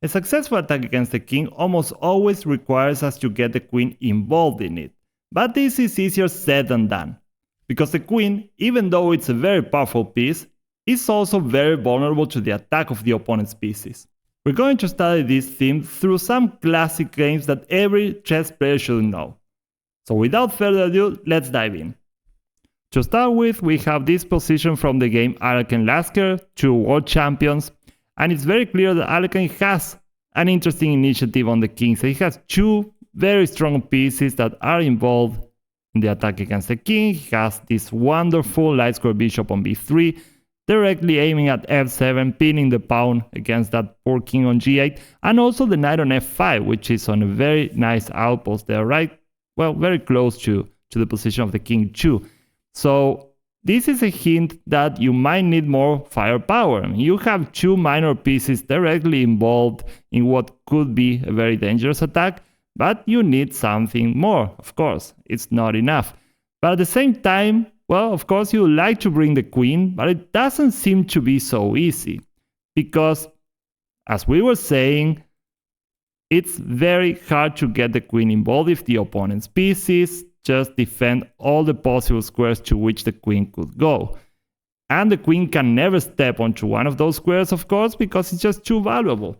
A successful attack against the king almost always requires us to get the queen involved in it, but this is easier said than done, because the queen, even though it's a very powerful piece, is also very vulnerable to the attack of the opponent's pieces. We're going to study this theme through some classic games that every chess player should know. So without further ado, let's dive in. To start with, we have this position from the game Alekhine-Lasker, 2 world champions, and it's very clear that Alekhine has an interesting initiative on the king. So he has 2 very strong pieces that are involved in the attack against the king. He has this wonderful light square bishop on b3, directly aiming at f7, pinning the pawn against that poor king on g8, and also the knight on f5, which is on a very nice outpost there, right? Well, very close to the position of the king too. So this is a hint that you might need more firepower. I mean, you have 2 minor pieces directly involved in what could be a very dangerous attack, but you need something more, of course. It's not enough. But at the same time, well, of course, you like to bring the queen, but it doesn't seem to be so easy. Because, as we were saying, it's very hard to get the queen involved if the opponent's pieces just defend all the possible squares to which the queen could go. And the queen can never step onto one of those squares, of course, because it's just too valuable.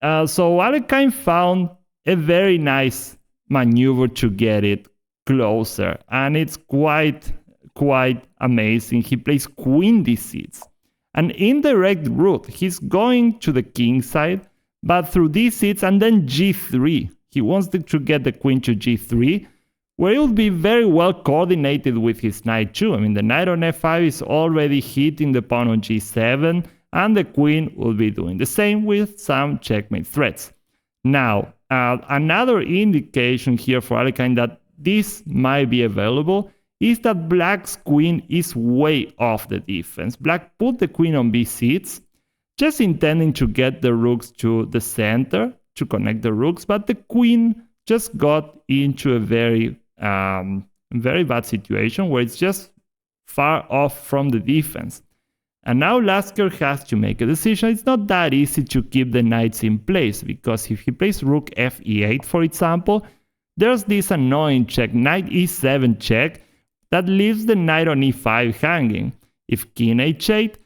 So Alekhine found a very nice maneuver to get it closer. And it's quite amazing. He plays queen d6. An indirect route. He's going to the king side, but through d6 and then g3. He wants to get the queen to g3, where it will be very well coordinated with his knight too. I mean, the knight on f5 is already hitting the pawn on g7, and the queen will be doing the same with some checkmate threats. Now, another indication here for Alekhine that this might be available is that black's queen is way off the defense. Black put the queen on b6, just intending to get the rooks to the center, to connect the rooks, but the queen just got into a very bad situation where it's just far off from the defense. And now Lasker has to make a decision. It's not that easy to keep the knights in place, because if he plays rook f8, for example, there's this annoying check, knight e7 check, that leaves the knight on e5 hanging. If king h8,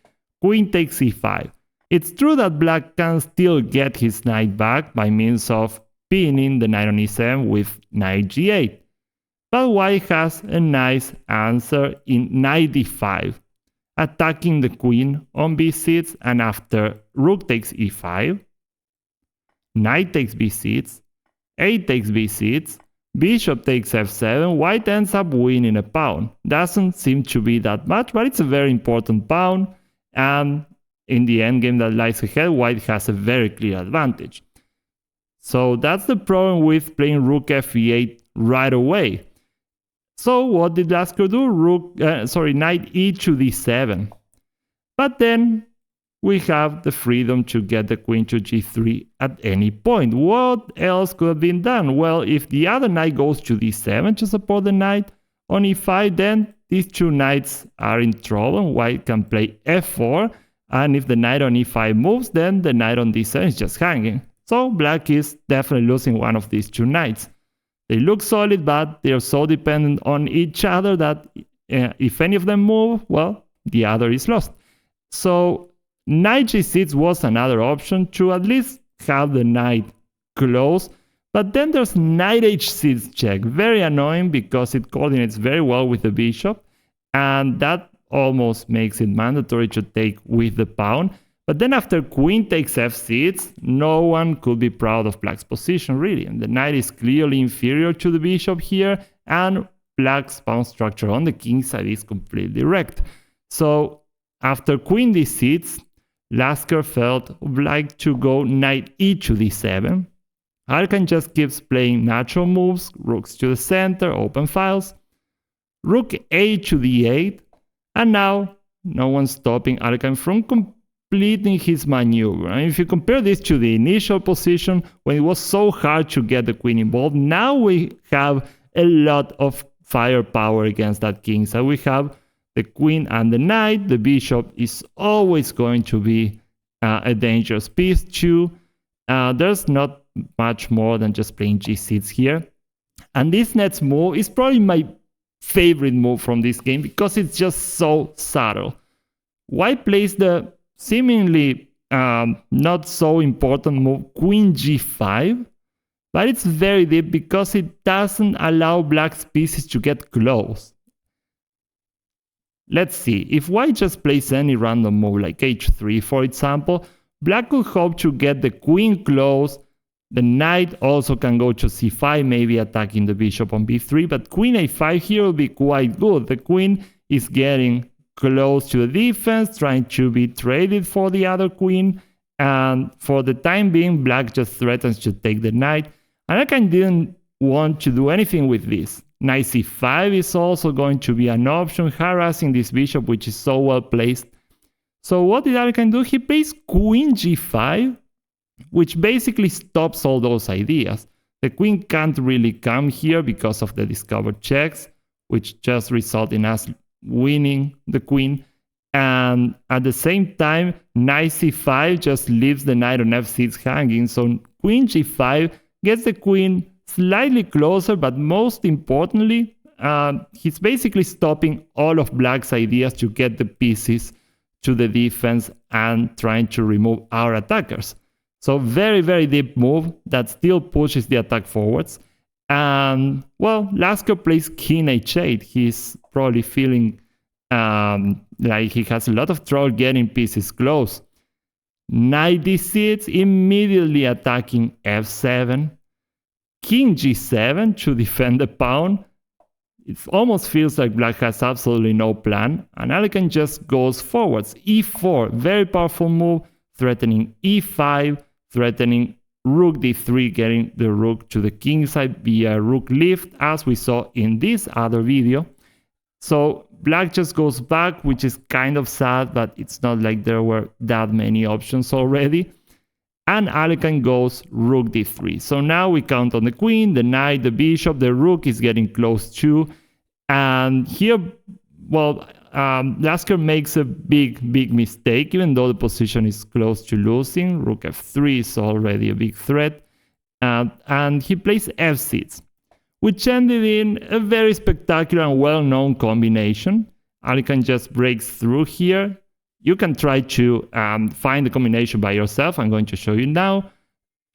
queen takes e5. It's true that black can still get his knight back by means of pinning the knight on e7 with knight g8. But white has a nice answer in knight d5, attacking the queen on b6, and after rook takes e5, knight takes b6, a takes b6, bishop takes f7, white ends up winning a pawn. Doesn't seem to be that much, but it's a very important pawn, and in the endgame that lies ahead, white has a very clear advantage. So that's the problem with playing rook f8 right away. So what did Lasker do? Knight e to d7. But then we have the freedom to get the queen to g3 at any point. What else could have been done? Well, if the other knight goes to d7 to support the knight on e5, then these 2 knights are in trouble. White can play f4, and if the knight on e5 moves, then the knight on d7 is just hanging. So black is definitely losing one of these 2 knights. They look solid, but they are so dependent on each other that if any of them move, well, the other is lost. So knight g6 was another option to at least have the knight close, but then there's knight h6 check. Very annoying because it coordinates very well with the bishop, and that almost makes it mandatory to take with the pawn. But then after queen takes f6, no one could be proud of black's position, really. And the knight is clearly inferior to the bishop here, and black's pawn structure on the king side is completely wrecked. So after queen d6, Lasker felt obliged to go knight e to d7. Alekhine just keeps playing natural moves, rooks to the center, open files, rook a to d8, and now no one's stopping Alekhine from completing his maneuver. And if you compare this to the initial position when it was so hard to get the queen involved, now we have a lot of firepower against that king. So we have the queen and the knight. The bishop is always going to be a dangerous piece too. There's not much more than just playing g6 here. And this next move is probably my favorite move from this game because it's just so subtle. White plays the seemingly not so important move Queen g5, but it's very deep because it doesn't allow black's pieces to get close. Let's see, if white just plays any random move like h3 for example, black could hope to get the queen close. The knight also can go to c5, maybe attacking the bishop on b3, but queen a5 here will be quite good. The queen is getting close to the defense, trying to be traded for the other queen, and for the time being, black just threatens to take the knight. And Alekhine didn't want to do anything with this. Knight c5 is also going to be an option, harassing this bishop, which is so well placed. So what did Alekhine do? He plays queen g5, which basically stops all those ideas. The queen can't really come here because of the discovered checks, which just result in us winning the queen. And at the same time, knight c5 just leaves the knight on f6 hanging. So queen g5 gets the queen slightly closer, but most importantly, he's basically stopping all of black's ideas to get the pieces to the defense and trying to remove our attackers. So very, very deep move that still pushes the attack forwards. And well, Lasker plays king h8. He's probably feeling like he has a lot of trouble getting pieces close. Knight d6, immediately attacking f7. King g7 to defend the pawn. It almost feels like black has absolutely no plan. And Alekhine just goes forwards. e4, very powerful move, threatening e5, threatening rook d3, getting the rook to the king side via rook lift, as we saw in this other video. So black just goes back, which is kind of sad, but it's not like there were that many options already. And Alekhine goes rook d3. So now we count on the queen, the knight, the bishop, the rook is getting close too. And here, well, Lasker makes a big mistake, even though the position is close to losing. Rook f3 is already a big threat. And he plays f6, which ended in a very spectacular and well-known combination. Alekhine just breaks through here. You can try to find the combination by yourself. I'm going to show you now.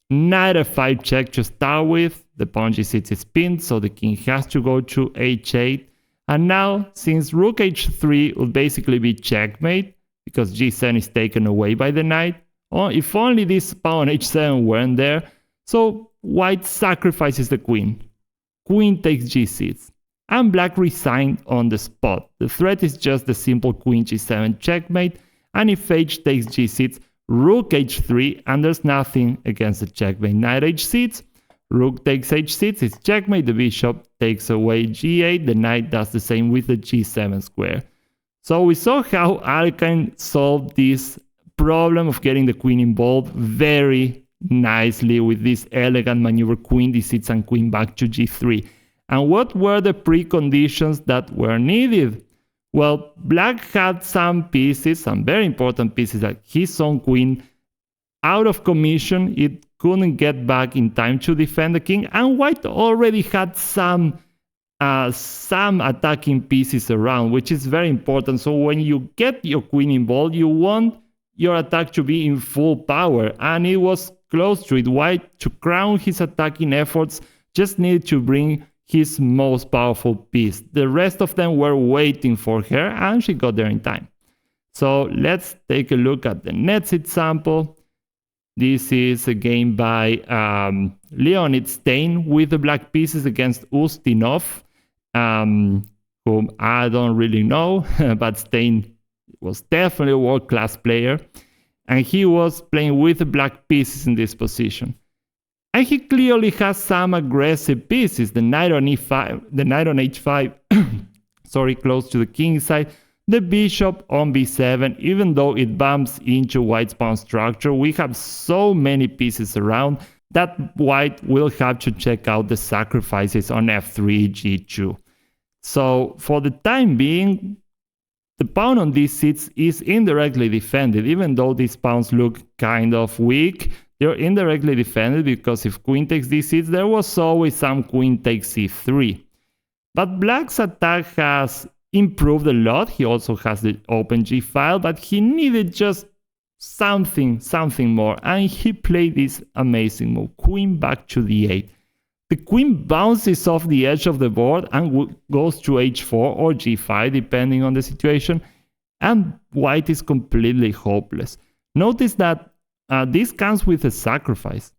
Knight f5 check to start with. The pawn g6 is pinned, so the king has to go to h8. And now, since rook h3 would basically be checkmate, because g7 is taken away by the knight, if only this pawn h7 weren't there, so white sacrifices the queen. Queen takes g6. And black resigned on the spot. The threat is just the simple queen g7 checkmate, and if h takes g6, rook h3, and there's nothing against the checkmate. Knight h6, rook takes h6, it's checkmate, the bishop takes away g8, the knight does the same with the g7 square. So we saw how Alekhine solved this problem of getting the queen involved very nicely with this elegant maneuver queen d6 and queen back to g3. And what were the preconditions that were needed? Well, black had some pieces, some very important pieces, like his own queen out of commission. It couldn't get back in time to defend the king, and white already had some attacking pieces around, which is very important. So when you get your queen involved, you want your attack to be in full power, and it was close to it. White, to crown his attacking efforts, just needed to bring his most powerful piece. The rest of them were waiting for her, and she got there in time. So let's take a look at the next example. This is a game by Alekhine-Stein with the black pieces against Ustinov, whom I don't really know, but Stein was definitely a world-class player, and he was playing with the black pieces in this position. And he clearly has some aggressive pieces. The knight on e5, the knight on h5, sorry, close to the king side. The bishop on b7, even though it bumps into white's pawn structure, we have so many pieces around that white will have to check out the sacrifices on f3, g2. So for the time being, the pawn on d6 is indirectly defended, even though these pawns look kind of weak. they're indirectly defended because if queen takes d6, there was always some queen takes c3. But black's attack has improved a lot. He also has the open g file, but he needed just something more, and he played this amazing move, queen back to d8. The queen bounces off the edge of the board and goes to h4 or g5 depending on the situation, and white is completely hopeless. Notice that this comes with a sacrifice.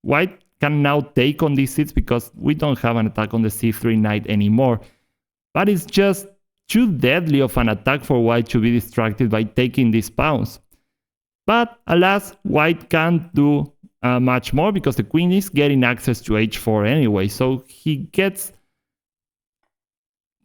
White can now take on d6 because we don't have an attack on the c3 knight anymore, but it's just too deadly of an attack for white to be distracted by taking these pawns. But alas, white can't do much more because the queen is getting access to h4 anyway, so he gets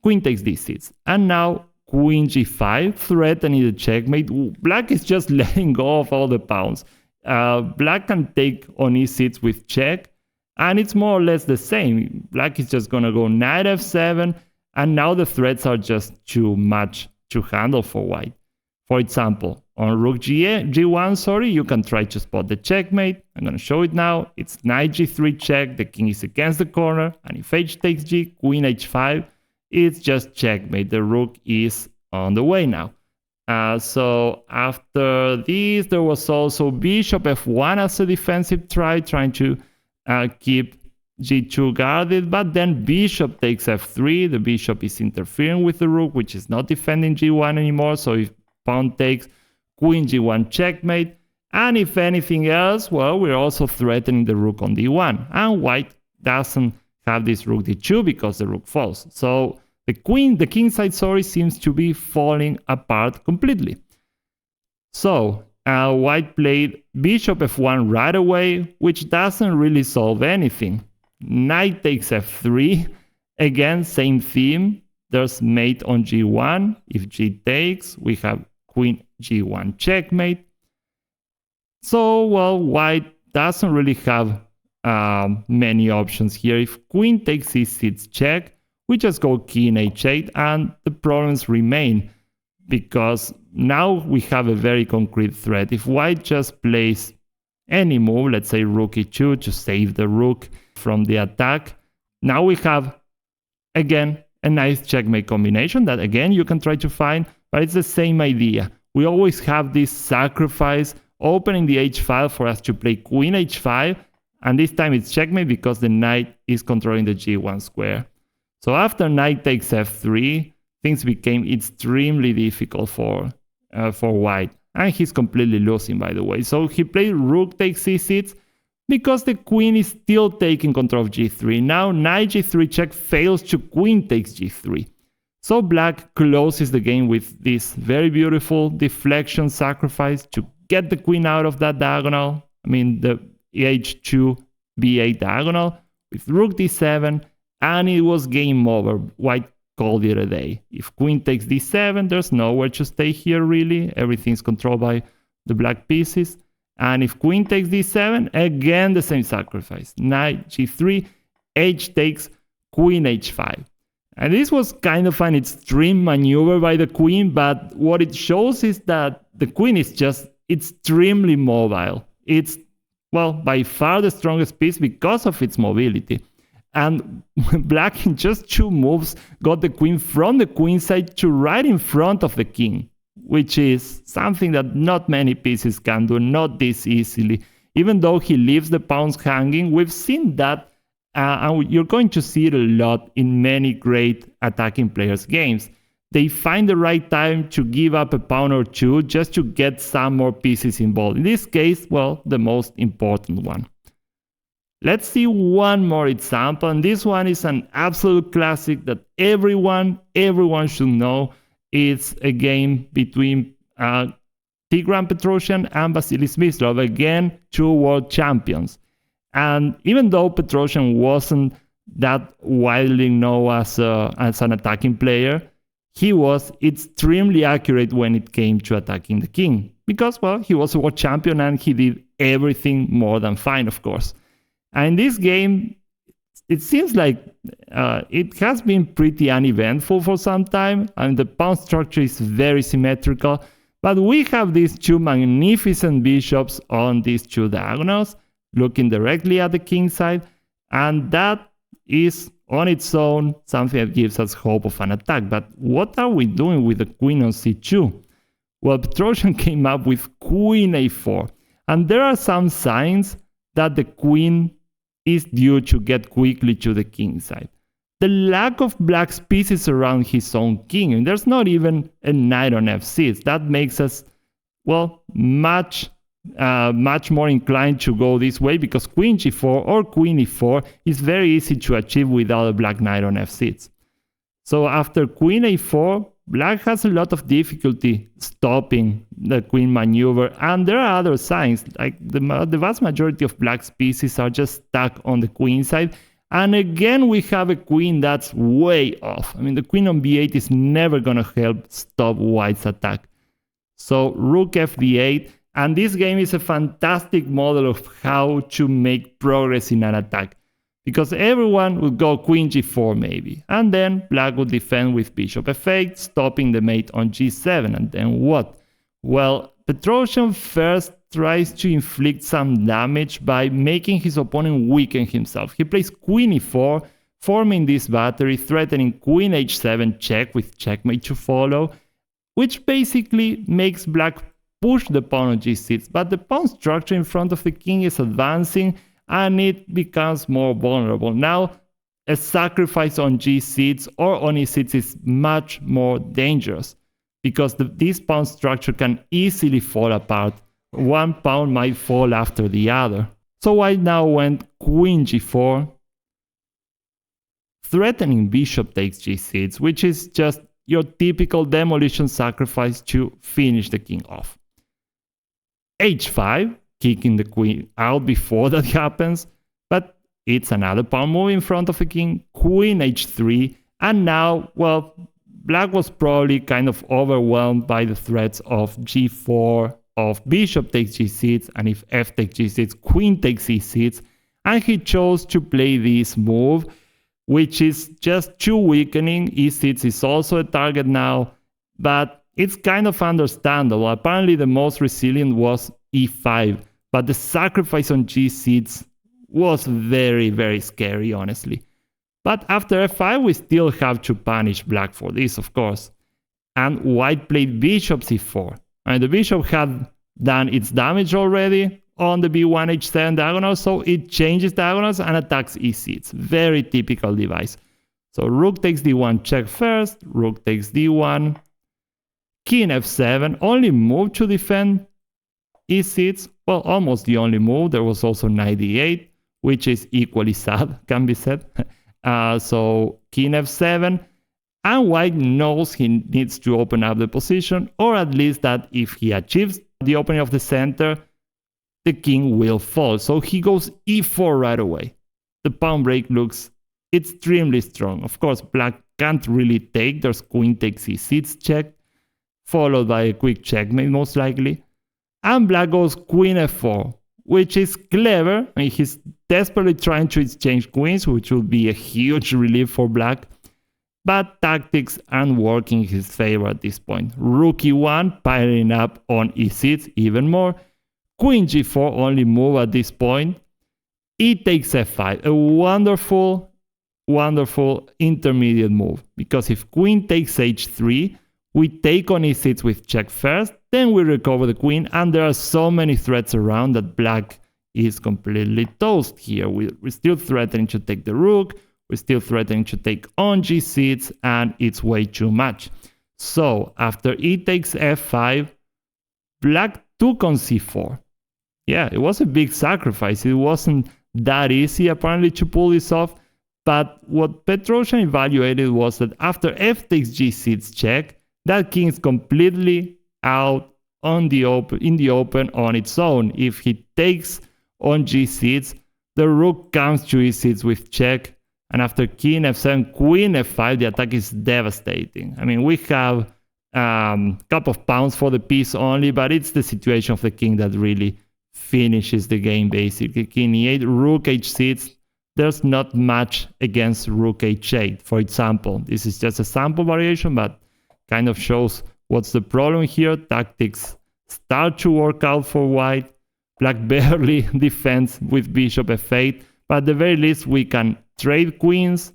queen takes d6, and now queen g5, threatening the checkmate. Black is just letting go of all the pawns. Black can take on e6 with check, and it's more or less the same. Black is just gonna go knight f7, and now the threats are just too much to handle for white. For example, on rook g1, you can try to spot the checkmate. I'm gonna show it now. It's knight g3 check, the king is against the corner, and if h takes g, queen h5, it's just checkmate. The rook is on the way now. So after this, there was also bishop f1 as a defensive try, trying to keep g2 guarded, but then bishop takes f3. The bishop is interfering with the rook, which is not defending g1 anymore. So if pawn takes, queen g1 checkmate, and if anything else, well, we're also threatening the rook on d1, and white doesn't have this rook d2 because the rook falls. So the king side, seems to be falling apart completely. So white played bishop f1 right away, which doesn't really solve anything. Knight takes f3, again same theme. There's mate on g1. If g takes, we have queen g1 checkmate. So, well, white doesn't really have many options here. If queen takes e6 check, we just go king h8, and the problems remain because now we have a very concrete threat. If white just plays any move, let's say rook e2 to save the rook from the attack, now we have again a nice checkmate combination that again you can try to find, but it's the same idea. We always have this sacrifice opening the h file for us to play queen h5, and this time it's checkmate because the knight is controlling the g1 square. So after knight takes f3, things became extremely difficult for white, and he's completely losing, by the way. So he played rook takes c6 because the queen is still taking control of g3. Now knight g3 check fails to queen takes g3. So black closes the game with this very beautiful deflection sacrifice to get the queen out of that diagonal. I mean the h2 b8 diagonal with rook d7, and it was game over. White called it a day. If queen takes d7, there's nowhere to stay here really. Everything's controlled by the black pieces. And if queen takes d7, again the same sacrifice. Knight g3, h takes, queen h5. And this was kind of an extreme maneuver by the queen, but what it shows is that the queen is just extremely mobile. It's, well, by far the strongest piece because of its mobility. And black in just 2 moves got the queen from the queen side to right in front of the king, which is something that not many pieces can do, not this easily. Even though he leaves the pawns hanging, we've seen that, and you're going to see it a lot in many great attacking players' games. They find the right time to give up a pawn or two just to get some more pieces involved. In this case, well, the most important one. Let's see one more example, and this one is an absolute classic that everyone should know. It's a game between Tigran Petrosian and Vasily Smyslov, again 2 world champions. And even though Petrosian wasn't that widely known as an attacking player, he was extremely accurate when it came to attacking the king. Because, well, he was a world champion and he did everything more than fine, of course. And in this game, it seems like it has been pretty uneventful for some time, and the pawn structure is very symmetrical. But we have these 2 magnificent bishops on these 2 diagonals, looking directly at the king side, and that is on its own something that gives us hope of an attack. But what are we doing with the queen on c2? Well, Petrosian came up with queen a4, and there are some signs that the queen is due to get quickly to the king side. The lack of black's pieces around his own king, and there's not even a knight on f6. That makes us, well, much more inclined to go this way, because queen g4 or queen e4 is very easy to achieve without a black knight on f6. So after queen a4, black has a lot of difficulty stopping the queen maneuver, and there are other signs, like the vast majority of black's pieces are just stuck on the queen side. And again, we have a queen that's way off. I mean, the queen on b8 is never going to help stop white's attack. So rook fd8, and this game is a fantastic model of how to make progress in an attack, because everyone would go queen g4 maybe, and then black would defend with bishop f8, stopping the mate on g7, and then what? Well, Petrosian first tries to inflict some damage by making his opponent weaken himself. He plays queen e4, forming this battery, threatening queen h7 check with checkmate to follow, which basically makes black push the pawn on g6, but the pawn structure in front of the king is advancing and it becomes more vulnerable. Now, a sacrifice on g6 or on e6 is much more dangerous, because this pawn structure can easily fall apart. One pawn might fall after the other. So white now went queen g4, threatening bishop takes g6, which is just your typical demolition sacrifice to finish the king off. h5, kicking the queen out before that happens, but it's another pawn move in front of the king, queen h3, and now, well, black was probably kind of overwhelmed by the threats of g4, of bishop takes g6, and if f takes g6, queen takes e6, and he chose to play this move, which is just too weakening. e6 is also a target now, but it's kind of understandable. Apparently the most resilient was e5, but the sacrifice on g6 was very, very scary, honestly. But after f5, we still have to punish black for this, of course. And white played bishop c4. And the bishop had done its damage already on the b1 h7 diagonal, so it changes diagonals and attacks e6. Very typical device. So rook takes d1 check first, rook takes d1, king f7, only move to defend e6. Well, almost the only move. There was also knight d8, which is equally sad, can be said. So king f7, and white knows he needs to open up the position, or at least that if he achieves the opening of the center, the king will fall. So he goes e4 right away. The pawn break looks extremely strong. Of course, black can't really take. There's queen takes e6 check, followed by a quick checkmate most likely. And black goes queen f4, which is clever. I mean, he's desperately trying to exchange queens, which will be a huge relief for black. But tactics aren't working in his favor at this point. Rook e1, piling up on e6 even more. Queen g4, only move at this point. E takes f5, a wonderful, wonderful intermediate move. Because if queen takes h3, we take on e6 with check first, then we recover the queen, and there are so many threats around that black is completely toast here. We're still threatening to take the rook, we're still threatening to take on g6, and it's way too much. So after e takes f5, black took on c4. Yeah, it was a big sacrifice. It wasn't that easy apparently to pull this off, but what Petrosian evaluated was that after f takes g6 check, that king is completely out in the open on its own. If he takes on g6, the rook comes to e6 with check, and after king f7, queen f5, the attack is devastating. I mean, we have a couple of pounds for the piece only, but it's the situation of the king that really finishes the game basically. King e8, rook h6, there's not much against rook h8, for example. This is just a sample variation, but kind of shows what's the problem here. Tactics start to work out for white. Black barely defends with bishop f8, but at the very least we can trade queens,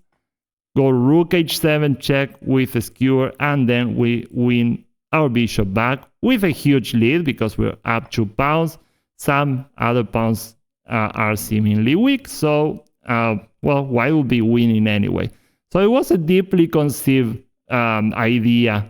go rook h7 check with a skewer, and then we win our bishop back with a huge lead because we're up 2 pawns. Some other pawns are seemingly weak, so well, why would be winning anyway? So it was a deeply conceived idea,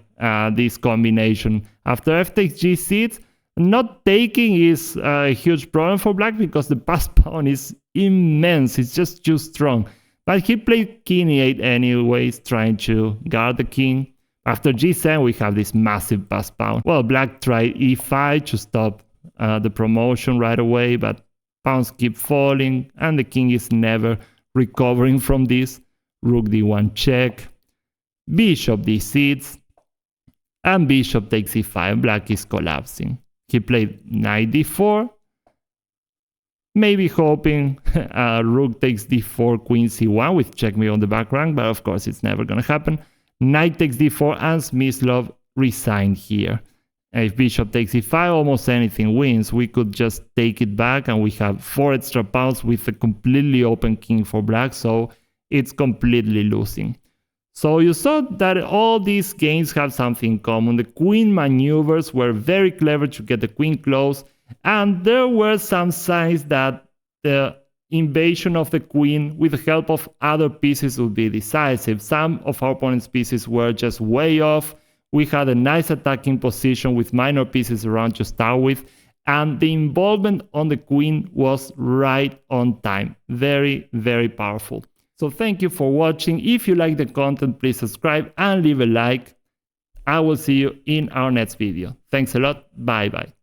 this combination. After f takes g6, not taking is a huge problem for black because the passed pawn is immense, it's just too strong. But he played king e8 anyways, trying to guard the king. After g7 we have this massive passed pawn. Well, black tried e5 to stop the promotion right away, but pawns keep falling and the king is never recovering from this. Rook d1 check, bishop d6, and bishop takes e5. Black is collapsing. He played knight d4, maybe hoping rook takes d4, queen c1 with checkmate on the back rank, but of course it's never gonna happen. Knight takes d4 and Smyslov resigned here. If bishop takes e5, almost anything wins. We could just take it back and we have 4 extra pawns with a completely open king for black, so it's completely losing. So you saw that all these games have something in common. The queen maneuvers were very clever to get the queen close, and there were some signs that the invasion of the queen with the help of other pieces would be decisive. Some of our opponent's pieces were just way off. We had a nice attacking position with minor pieces around to start with, and the involvement on the queen was right on time. Very, very powerful. So thank you for watching. If you like the content, please subscribe and leave a like. I will see you in our next video. Thanks a lot. Bye bye.